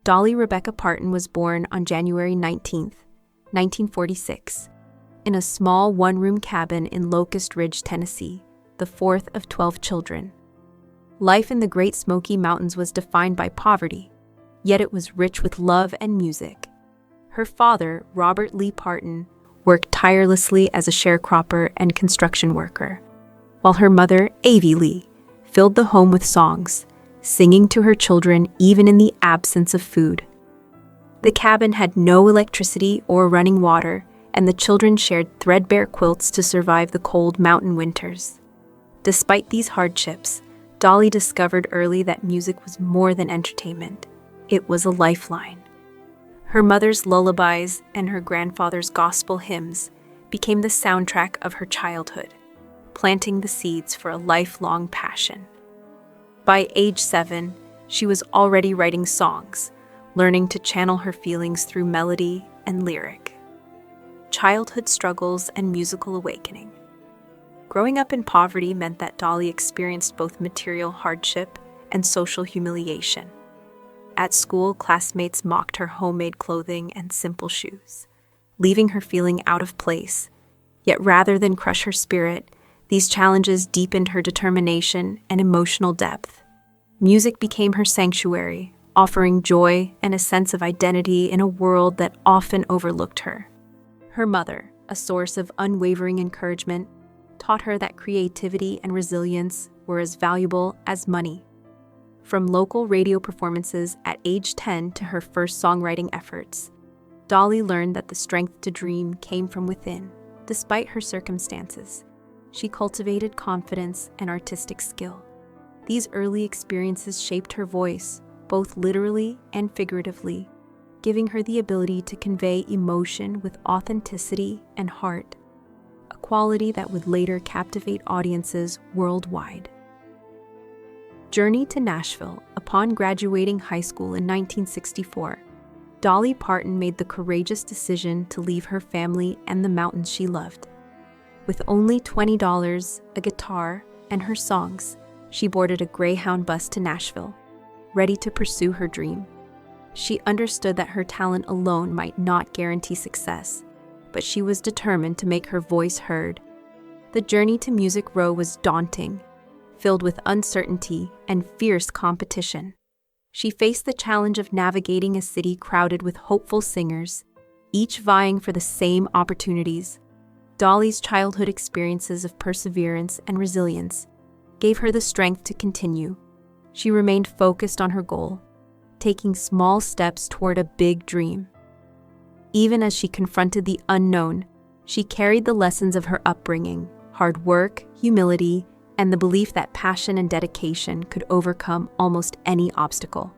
Dolly Rebecca Parton was born on January 19, 1946, in a small one-room cabin in Locust Ridge, Tennessee, the fourth of 12 children. Life in the Great Smoky Mountains was defined by poverty, yet it was rich with love and music. Her father, Robert Lee Parton, worked tirelessly as a sharecropper and construction worker, while her mother, Avie Lee, filled the home with songs, singing to her children even in the absence of food. The cabin had no electricity or running water, and the children shared threadbare quilts to survive the cold mountain winters. Despite these hardships, Dolly discovered early that music was more than entertainment. It was a lifeline. Her mother's lullabies and her grandfather's gospel hymns became the soundtrack of her childhood, planting the seeds for a lifelong passion. By age 7, she was already writing songs, learning to channel her feelings through melody and lyric. Childhood struggles and musical awakening. Growing up in poverty meant that Dolly experienced both material hardship and social humiliation. At school, classmates mocked her homemade clothing and simple shoes, leaving her feeling out of place. Yet rather than crush her spirit, these challenges deepened her determination and emotional depth. Music became her sanctuary, offering joy and a sense of identity in a world that often overlooked her. Her mother, a source of unwavering encouragement, taught her that creativity and resilience were as valuable as money. From local radio performances at age 10 to her first songwriting efforts, Dolly learned that the strength to dream came from within. Despite her circumstances, she cultivated confidence and artistic skill. These early experiences shaped her voice, both literally and figuratively, giving her the ability to convey emotion with authenticity and heart, a quality that would later captivate audiences worldwide. Journey to Nashville. Upon graduating high school in 1964, Dolly Parton made the courageous decision to leave her family and the mountains she loved. With only $20, a guitar, and her songs, she boarded a Greyhound bus to Nashville, ready to pursue her dream. She understood that her talent alone might not guarantee success, but she was determined to make her voice heard. The journey to Music Row was daunting, filled with uncertainty and fierce competition. She faced the challenge of navigating a city crowded with hopeful singers, each vying for the same opportunities. Dolly's childhood experiences of perseverance and resilience gave her the strength to continue. She remained focused on her goal, taking small steps toward a big dream. Even as she confronted the unknown, she carried the lessons of her upbringing, hard work, humility, and the belief that passion and dedication could overcome almost any obstacle.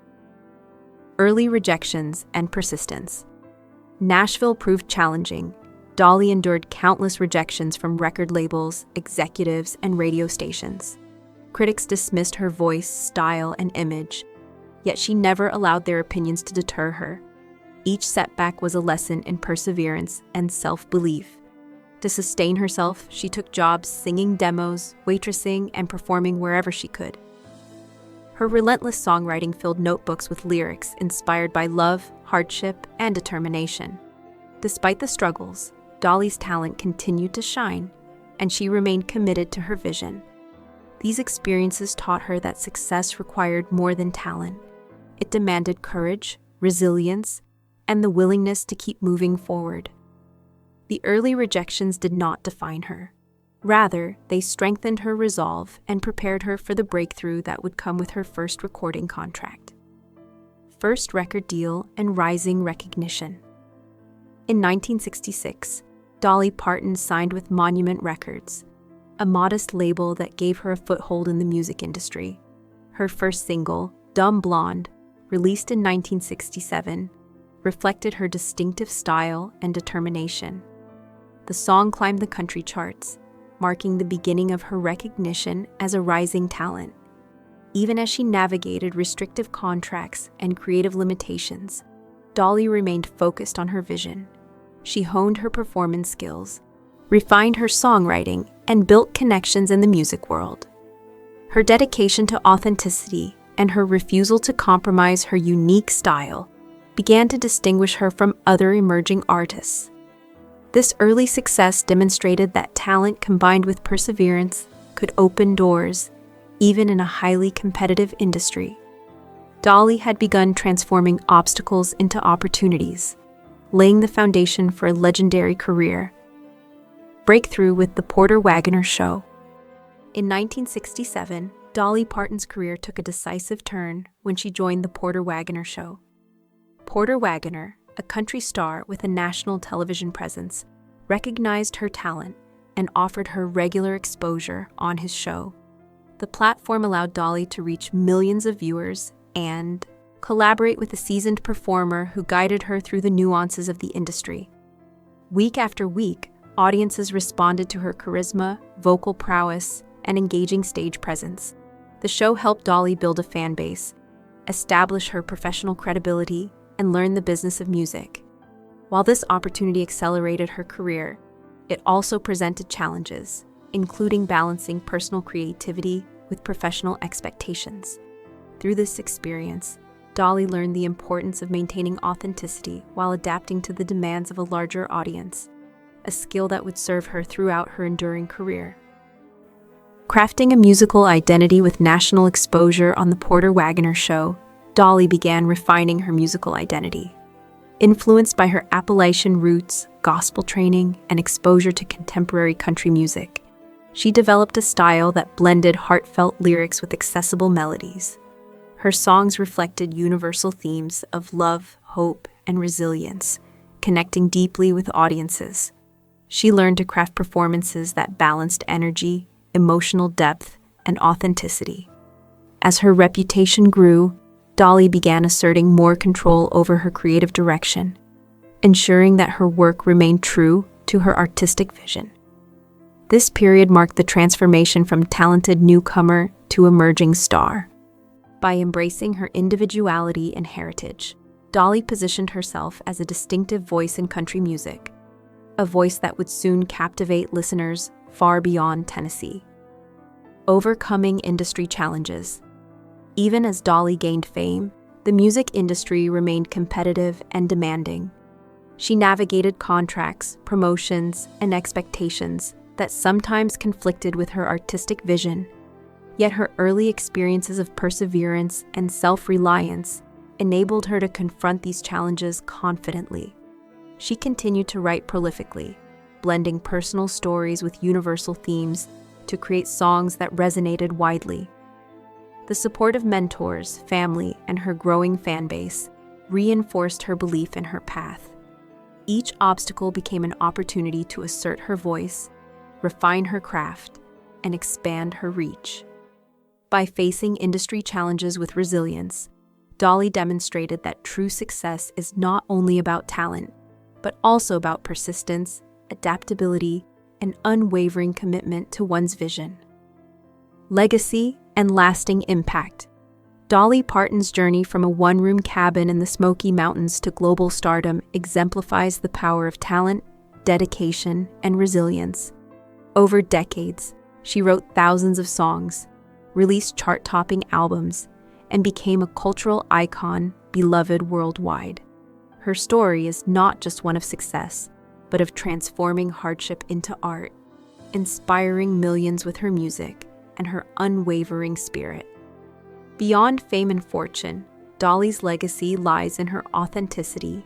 Early rejections and persistence. Nashville proved challenging. Dolly endured countless rejections from record labels, executives, and radio stations. Critics dismissed her voice, style, and image, yet she never allowed their opinions to deter her. Each setback was a lesson in perseverance and self-belief. To sustain herself, she took jobs singing demos, waitressing, and performing wherever she could. Her relentless songwriting filled notebooks with lyrics inspired by love, hardship, and determination. Despite the struggles, Dolly's talent continued to shine, and she remained committed to her vision. These experiences taught her that success required more than talent. It demanded courage, resilience, and the willingness to keep moving forward. The early rejections did not define her. Rather, they strengthened her resolve and prepared her for the breakthrough that would come with her first recording contract. First record deal and rising recognition. In 1966, Dolly Parton signed with Monument Records, a modest label that gave her a foothold in the music industry. Her first single, Dumb Blonde, released in 1967, reflected her distinctive style and determination. The song climbed the country charts, marking the beginning of her recognition as a rising talent. Even as she navigated restrictive contracts and creative limitations, Dolly remained focused on her vision. She honed her performance skills, refined her songwriting, and built connections in the music world. Her dedication to authenticity and her refusal to compromise her unique style began to distinguish her from other emerging artists. This early success demonstrated that talent combined with perseverance could open doors, even in a highly competitive industry. Dolly had begun transforming obstacles into opportunities, laying the foundation for a legendary career. Breakthrough with the Porter Wagoner Show. In 1967, Dolly Parton's career took a decisive turn when she joined the Porter Wagoner Show. Porter Wagoner, a country star with a national television presence, recognized her talent and offered her regular exposure on his show. The platform allowed Dolly to reach millions of viewers and collaborate with a seasoned performer who guided her through the nuances of the industry. Week after week, audiences responded to her charisma, vocal prowess, and engaging stage presence. The show helped Dolly build a fan base, establish her professional credibility, and learn the business of music. While this opportunity accelerated her career, it also presented challenges, including balancing personal creativity with professional expectations. Through this experience, Dolly learned the importance of maintaining authenticity while adapting to the demands of a larger audience, a skill that would serve her throughout her enduring career. Crafting a musical identity with national exposure on the Porter Wagoner Show, Dolly began refining her musical identity. Influenced by her Appalachian roots, gospel training, and exposure to contemporary country music, she developed a style that blended heartfelt lyrics with accessible melodies. Her songs reflected universal themes of love, hope, and resilience, connecting deeply with audiences. She learned to craft performances that balanced energy, emotional depth, and authenticity. As her reputation grew, Dolly began asserting more control over her creative direction, ensuring that her work remained true to her artistic vision. This period marked the transformation from talented newcomer to emerging star. By embracing her individuality and heritage, Dolly positioned herself as a distinctive voice in country music, a voice that would soon captivate listeners far beyond Tennessee. Overcoming industry challenges. Even as Dolly gained fame, the music industry remained competitive and demanding. She navigated contracts, promotions, and expectations that sometimes conflicted with her artistic vision. Yet her early experiences of perseverance and self-reliance enabled her to confront these challenges confidently. She continued to write prolifically, blending personal stories with universal themes to create songs that resonated widely. The support of mentors, family, and her growing fan base reinforced her belief in her path. Each obstacle became an opportunity to assert her voice, refine her craft, and expand her reach. By facing industry challenges with resilience, Dolly demonstrated that true success is not only about talent, but also about persistence, adaptability, and unwavering commitment to one's vision. Legacy and lasting impact. Dolly Parton's journey from a one-room cabin in the Smoky Mountains to global stardom exemplifies the power of talent, dedication, and resilience. Over decades, she wrote thousands of songs, released chart-topping albums, and became a cultural icon beloved worldwide. Her story is not just one of success, but of transforming hardship into art, inspiring millions with her music and her unwavering spirit. Beyond fame and fortune, Dolly's legacy lies in her authenticity,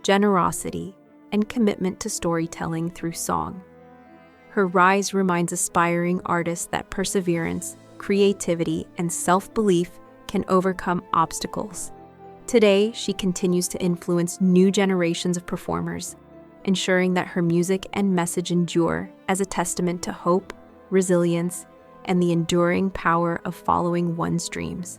generosity, and commitment to storytelling through song. Her rise reminds aspiring artists that perseverance, creativity, and self-belief can overcome obstacles. Today, she continues to influence new generations of performers, ensuring that her music and message endure as a testament to hope, resilience, and the enduring power of following one's dreams.